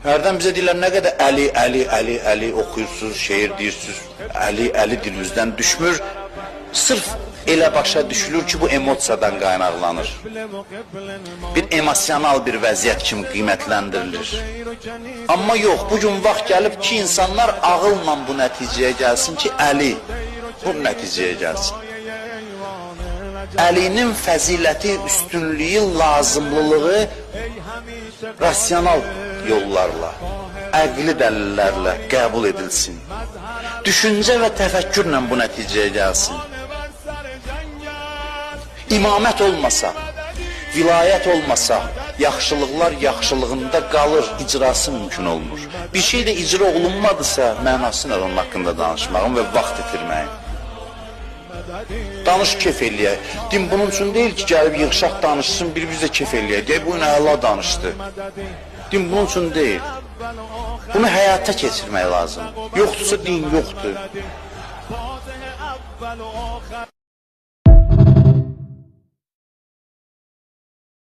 Hərdən bizə deyirlər, nə qədər Əli oxuyursunuz, şeir deyirsiniz, Əli dilinizdən düşmür. Sırf elə başa düşülür ki, bu emosiyadan qaynaqlanır. Bir emosional bir vəziyyət kimi qiymətləndirilir. Amma yox, bugün vaxt gəlib ki, insanlar ağılla bu nəticəyə gəlsin ki, Əli bu nəticəyə gəlsin. Əlinin fəziləti, üstünlüyü, lazımlılığı rasional yollarla, əqli dəlillərlə qəbul edilsin. Düşüncə və təfəkkürlə bu nəticəyə gəlsin. İmamət olmasa, vilayət olmasa, yaxşılıqlar yaxşılığında qalır, icrası mümkün olmur. Bir şey də icra olunmadısa, mənası nə onun haqqında danışmağın və vaxt itirməyin. Danış kef eləyək. Din bunun üçün deyil ki, gəlib yığışaq danışsın, biz də kef eləyək. Deyək, bu gün əla danışdı. Din bunun üçün deyil. Bunu həyata keçirmək lazım. Yoxdursa din yoxdur.